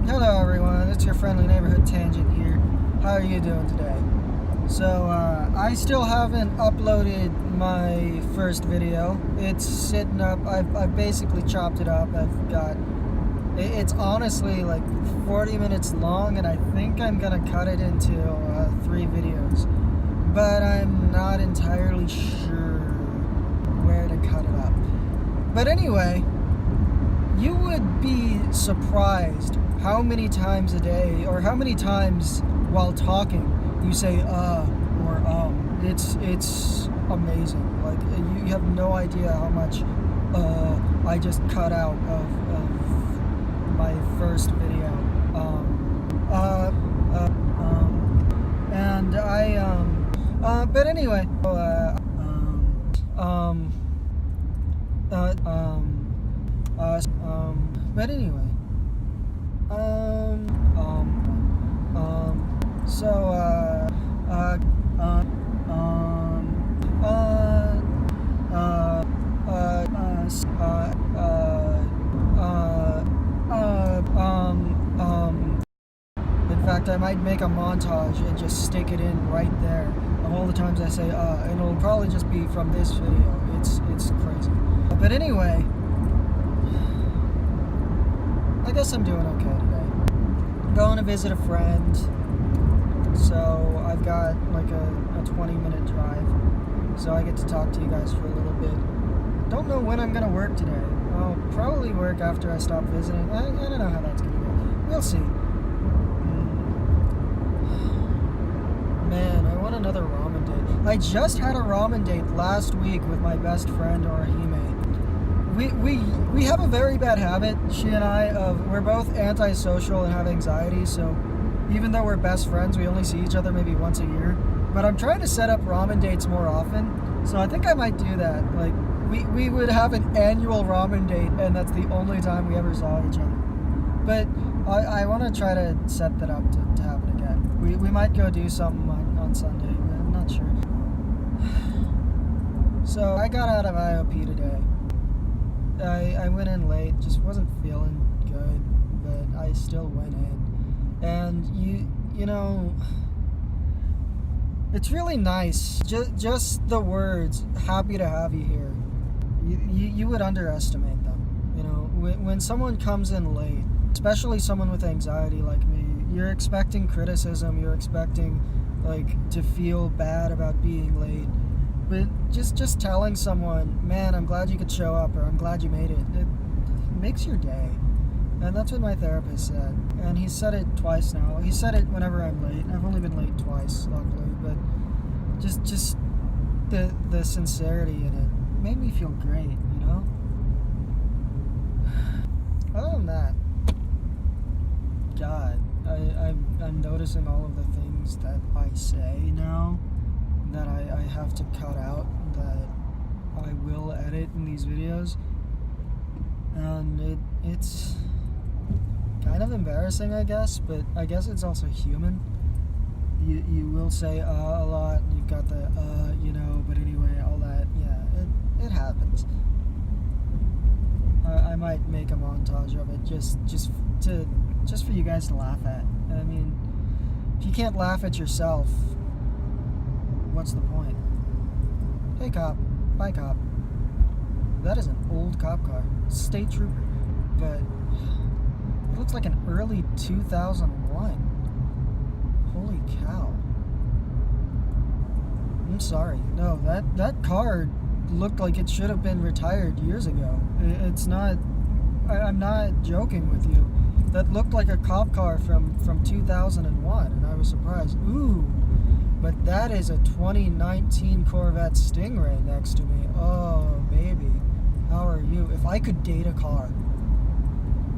Hello everyone, it's your friendly neighborhood Tangent here. How are you doing today? So, I still haven't uploaded my first video. It's sitting up, I've basically chopped it up. It's honestly like 40 minutes long, and I think I'm gonna cut it into 3 videos. But I'm not entirely sure where to cut it up. But anyway, you would be surprised how many times a day, or how many times while talking, you say or It's amazing. Like, you have no idea how much I just cut out of my first video. But anyway, but anyway, in fact, I might make a montage and just stick it in right there of all the times I say and it'll probably just be from this video. It's crazy. But anyway, I guess I'm doing okay today. I'm going to visit a friend, so I've got like a 20-minute drive, so I get to talk to you guys for a little bit. Don't know when I'm going to work today. I'll probably work after I stop visiting. I don't know how that's going to go. We'll see. Man, I want another ramen date. I just had a ramen date last week with my best friend, Orihime. We have a very bad habit, she and I, of we're both antisocial and have anxiety, so even though we're best friends, we only see each other maybe once a year. But I'm trying to set up ramen dates more often, so I think I might do that. Like, we would have an annual ramen date, and that's the only time we ever saw each other. But I want to try to set that up to happen again. We might go do something on Sunday. I'm not sure. So I got out of IOP today. I went in late, just wasn't feeling good, but I still went in. And you know, it's really nice. Just the words, happy to have you here. You would underestimate them. You know, when someone comes in late, especially someone with anxiety like me, you're expecting criticism, you're expecting like to feel bad about being late. But just telling someone, man, I'm glad you could show up, or I'm glad you made it, it makes your day. And that's what my therapist said. And he said it twice now. He said it whenever I'm late. I've only been late twice, luckily. But just the sincerity in it made me feel great, you know? Other than that, God, I'm noticing all of the things that I say now that I have to cut out, that I will edit in these videos, and it's kind of embarrassing, I guess, but I guess it's also human. You will say a lot, and you've got the you know, but anyway, all that. Yeah, it happens. I might make a montage of it just for you guys to laugh at. I mean, if you can't laugh at yourself, what's the point? Hey cop, bye cop. That is an old cop car, state trooper, but it looks like an early 2001. Holy cow. I'm sorry. No, that car looked like it should have been retired years ago. It's not, I'm not joking with you. That looked like a cop car from 2001, and I was surprised. Ooh, but that is a 2019 Corvette Stingray next to me. Oh, baby. How are you? If I could date a car.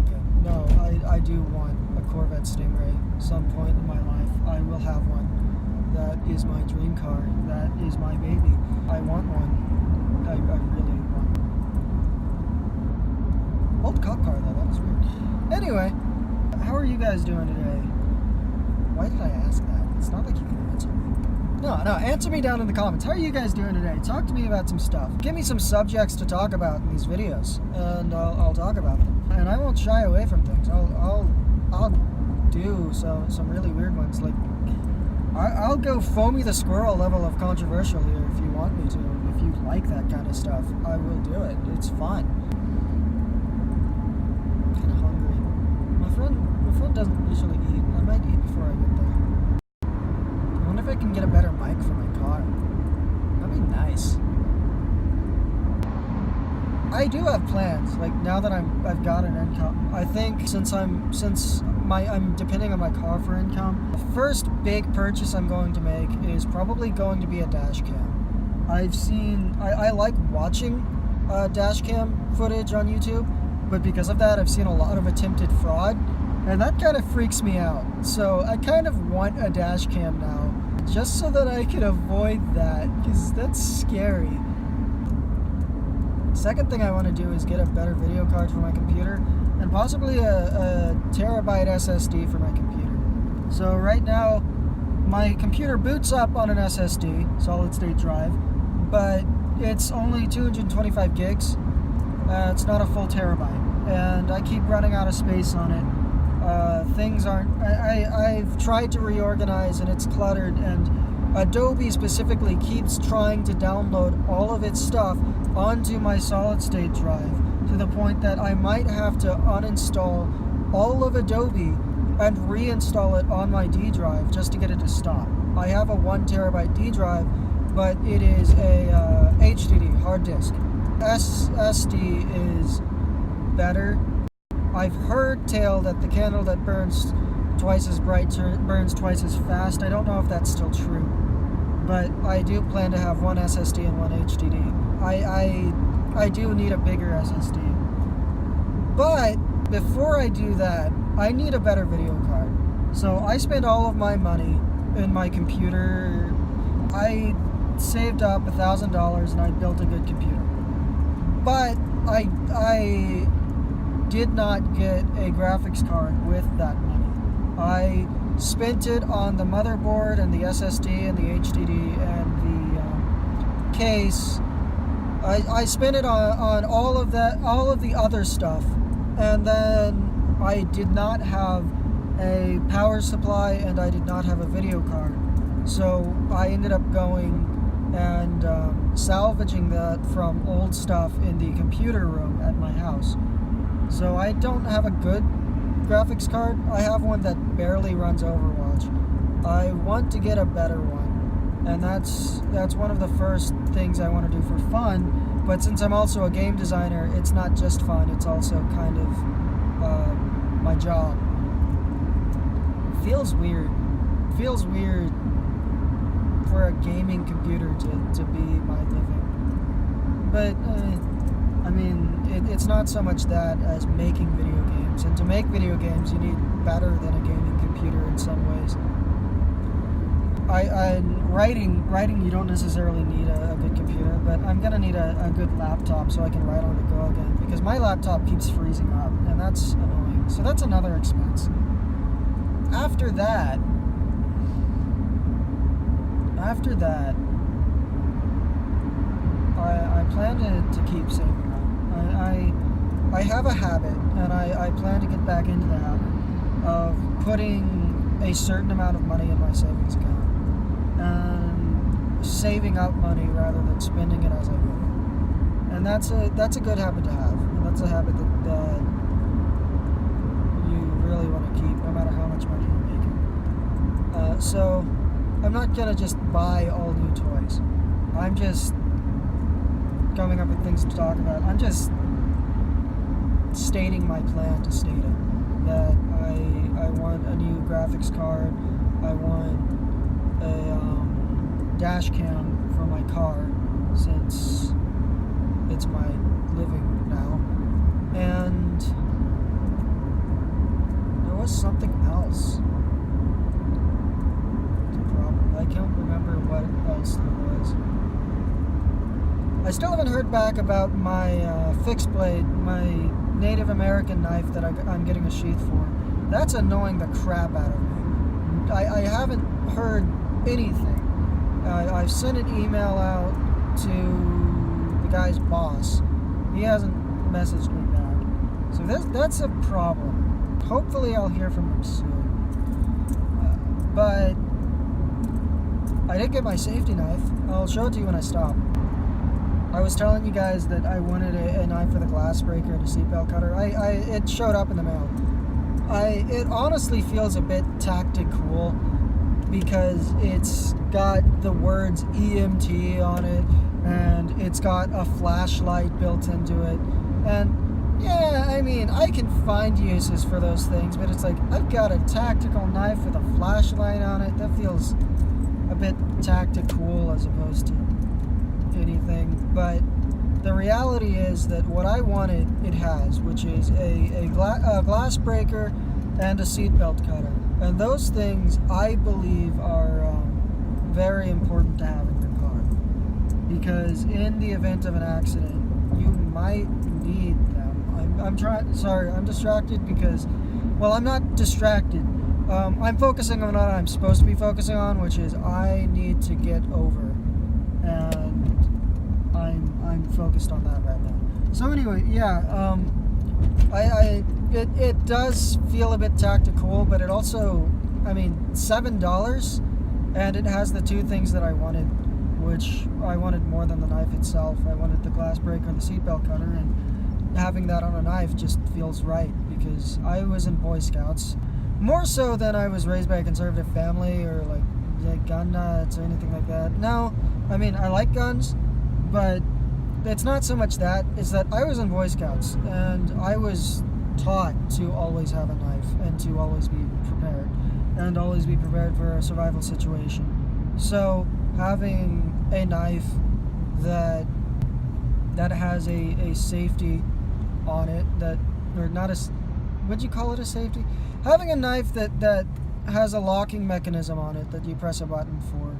Okay, no, I do want a Corvette Stingray some point in my life. I will have one. That is my dream car. That is my baby. I want one. I really want one. Old cop car, though. That was weird. Anyway, how are you guys doing today? Why did I ask that? It's not like you can answer me. No, answer me down in the comments. How are you guys doing today? Talk to me about some stuff. Give me some subjects to talk about in these videos, and I'll talk about them. And I won't shy away from things. I'll do some really weird ones. Like, I'll go Foamy the Squirrel level of controversial here if you want me to. If you like that kind of stuff, I will do it. It's fun. I'm kind of hungry. My friend doesn't usually eat. I might eat before I get there. I wonder if I can get a better mic for my car. That'd be nice. I do have plans. Like, now that I've got an income, I think since I'm depending on my car for income, the first big purchase I'm going to make is probably going to be a dash cam. I like watching dash cam footage on YouTube, but because of that, I've seen a lot of attempted fraud, and that kind of freaks me out. So I kind of want a dash cam now, just so that I can avoid that, because that's scary. Second thing I want to do is get a better video card for my computer, and possibly a terabyte SSD for my computer. So right now, my computer boots up on an SSD, solid state drive, but it's only 225 gigs. It's not a full terabyte, and I keep running out of space on it. Things aren't... I've tried to reorganize, and it's cluttered, and Adobe specifically keeps trying to download all of its stuff onto my solid state drive, to the point that I might have to uninstall all of Adobe and reinstall it on my D drive just to get it to stop. I have a 1 terabyte D drive, but it is a HDD, hard disk. SSD is better. I've heard tale that the candle that burns twice as bright burns twice as fast. I don't know if that's still true, but I do plan to have 1 SSD and 1 HDD. I do need a bigger SSD. But before I do that, I need a better video card. So I spent all of my money in my computer. I saved up $1,000 and I built a good computer. But I did not get a graphics card with that money. I spent it on the motherboard and the SSD and the HDD and the case. I spent it on all of the other stuff, and then I did not have a power supply and I did not have a video card. So I ended up going and salvaging that from old stuff in the computer room at my house. So I don't have a good graphics card. I have one that barely runs Overwatch. I want to get a better one. And that's one of the first things I want to do for fun. But since I'm also a game designer, it's not just fun, it's also kind of my job. It feels weird. It feels weird for a gaming computer to be my living. But, I mean, it's not so much that as making video games. And to make video games, you need better than a gaming computer in some ways. Writing, you don't necessarily need a good computer, but I'm going to need a good laptop so I can write on the go again, because my laptop keeps freezing up, and that's annoying. So that's another expense. After that, I plan to keep saving up. I have a habit, and I plan to get back into the habit of putting a certain amount of money in my savings account and saving up money rather than spending it as I go. And that's a good habit to have, and that's a habit that you really want to keep no matter how much money you're making. So I'm not gonna just buy all new toys. I'm just coming up with things to talk about. I'm just stating my plan to state it. That I want a new graphics card. I want a dash cam for my car, since it's my living now. And there was something else. It's a problem. I can't remember what else there was. I still haven't heard back about my fixed blade, my Native American knife that I'm getting a sheath for. That's annoying the crap out of me. I haven't heard anything. I've sent an email out to the guy's boss. He hasn't messaged me back. So that's a problem. Hopefully I'll hear from him soon. but I did get my safety knife. I'll show it to you when I stop. I was telling you guys that I wanted a knife with a glass breaker and a seatbelt cutter. It showed up in the mail. It honestly feels a bit tactical because it's got the words EMT on it, and it's got a flashlight built into it. And yeah, I mean, I can find uses for those things, but it's like, I've got a tactical knife with a flashlight on it. That feels a bit tactical as opposed to anything. But the reality is that what I wanted, it has, which is a glass breaker and a seatbelt cutter. And those things, I believe, are very important to have in your car. Because in the event of an accident, you might need them. I'm distracted because, well, I'm not distracted. I'm focusing on what I'm supposed to be focusing on, which is I need to get over. And I'm focused on that right now. So anyway, yeah, it does feel a bit tactical, but it also, I mean, $7, and it has the two things that I wanted, which I wanted more than the knife itself. I wanted the glass breaker and the seatbelt cutter, and having that on a knife just feels right, because I was in Boy Scouts, more so than I was raised by a conservative family, or like gun nuts or anything like that. No, I mean, I like guns, but it's not so much that, it's that I was in Boy Scouts, and I was taught to always have a knife, and to always be prepared, and always be prepared for a survival situation. So having a knife that has a safety on it, that, or not a, would you call it a safety? Having a knife that has a locking mechanism on it that you press a button for.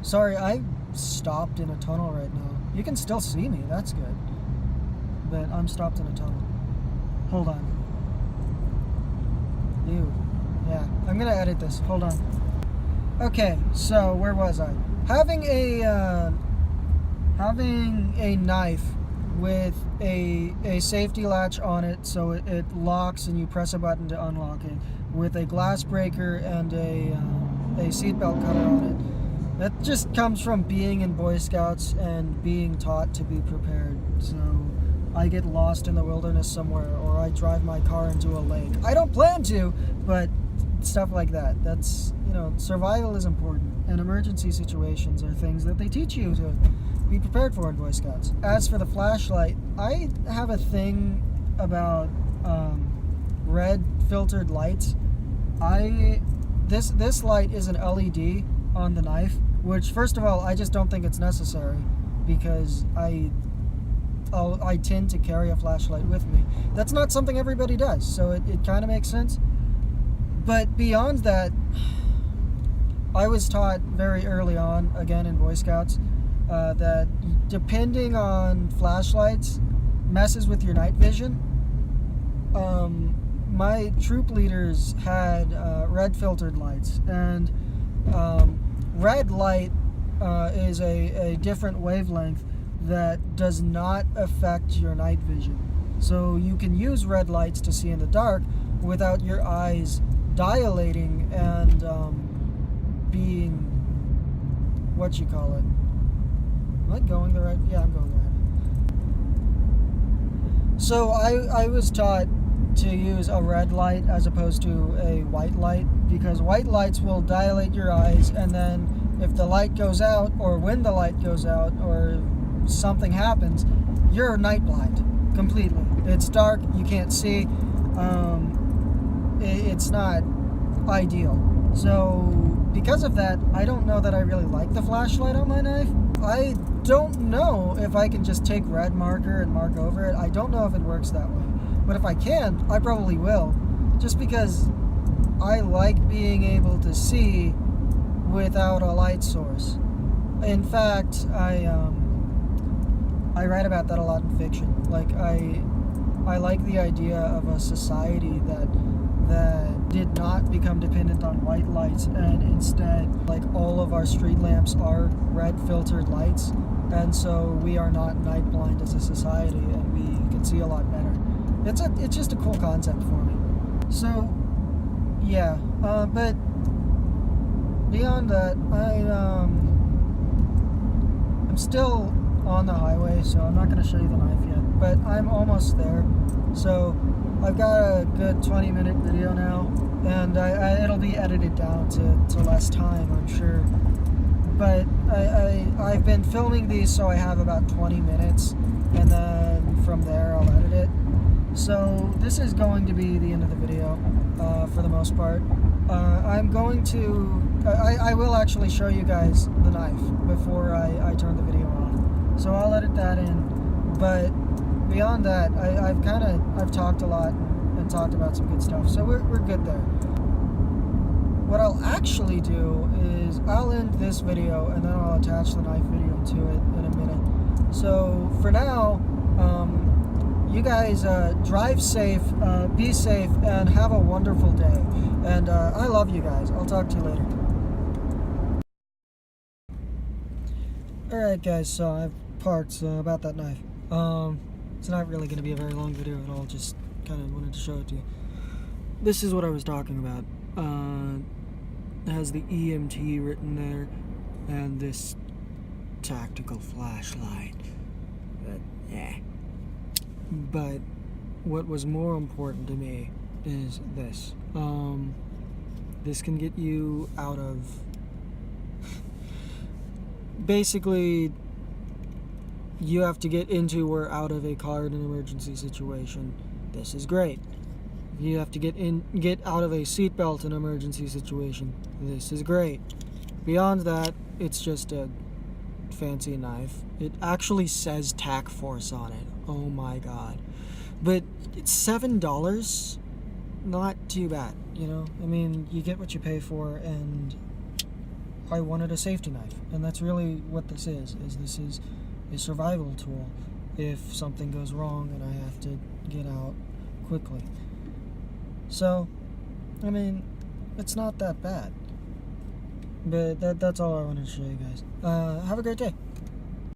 Sorry, I stopped in a tunnel right now. You can still see me, that's good. But I'm stopped in a tunnel. Hold on. Yeah, I'm gonna edit this. Hold on. Okay, so where was I? Having a knife with a safety latch on it, so it locks and you press a button to unlock it, with a glass breaker and a seatbelt cutter on it. That just comes from being in Boy Scouts and being taught to be prepared. So I get lost in the wilderness somewhere, or I drive my car into a lake. I don't plan to, but stuff like that. That's, survival is important, and emergency situations are things that they teach you to be prepared for in Boy Scouts. As for the flashlight, I have a thing about red filtered lights. This light is an LED on the knife, which, first of all, I just don't think it's necessary, because I tend to carry a flashlight with me. That's not something everybody does, so it kind of makes sense. But beyond that, I was taught very early on, again in Boy Scouts, that depending on flashlights messes with your night vision. My troop leaders had red filtered lights, and red light is a different wavelength that does not affect your night vision. So you can use red lights to see in the dark without your eyes dilating and being, what you call it? Am I going the right? Yeah, I'm going the right. So I was taught to use a red light as opposed to a white light, because white lights will dilate your eyes, and then if the light goes out, or when the light goes out, or something happens, you're night blind completely. It's dark, you can't see. It's not ideal. So because of that, I don't know that I really like the flashlight on my knife. I don't know if I can just take red marker and mark over it. I don't know if it works that way. But if I can, I probably will. Just because I like being able to see without a light source. In fact, I write about that a lot in fiction. Like, I like the idea of a society that did not become dependent on white lights, and instead, like, all of our street lamps are red filtered lights, and so we are not night blind as a society, and we can see a lot better. It's just a cool concept for me. So yeah, but beyond that, I'm still on the highway, so I'm not going to show you the knife yet, but I'm almost there. So I've got a good 20-minute video now, and it'll be edited down to less time, I'm sure. But I've been filming these so I have about 20 minutes, and then from there I'll edit it. So this is going to be the end of the video for the most part. I'm going to... I will actually show you guys the knife before I turn the video off. So I'll edit that in. But beyond that, I've talked a lot and talked about some good stuff. So we're good there. What I'll actually do is I'll end this video and then I'll attach the knife video to it in a minute. So for now, you guys drive safe, be safe, and have a wonderful day. And I love you guys. I'll talk to you later. Alright guys, so I've parked about that knife. It's not really going to be a very long video at all, just kind of wanted to show it to you. This is what I was talking about. It has the EMT written there, and this tactical flashlight. But what was more important to me is this. This can get you out of... Basically, you have to get into or out of a car in an emergency situation. This is great. If you have to get out of a seatbelt in an emergency situation. This is great. Beyond that, it's just a fancy knife. It actually says Tac Force on it. Oh my god. But it's $7. Not too bad, you know? I mean, you get what you pay for, and I wanted a safety knife. And that's really what this is this is a survival tool if something goes wrong and I have to get out quickly. So, I mean, it's not that bad. But that's all I wanted to show you guys. Have a great day.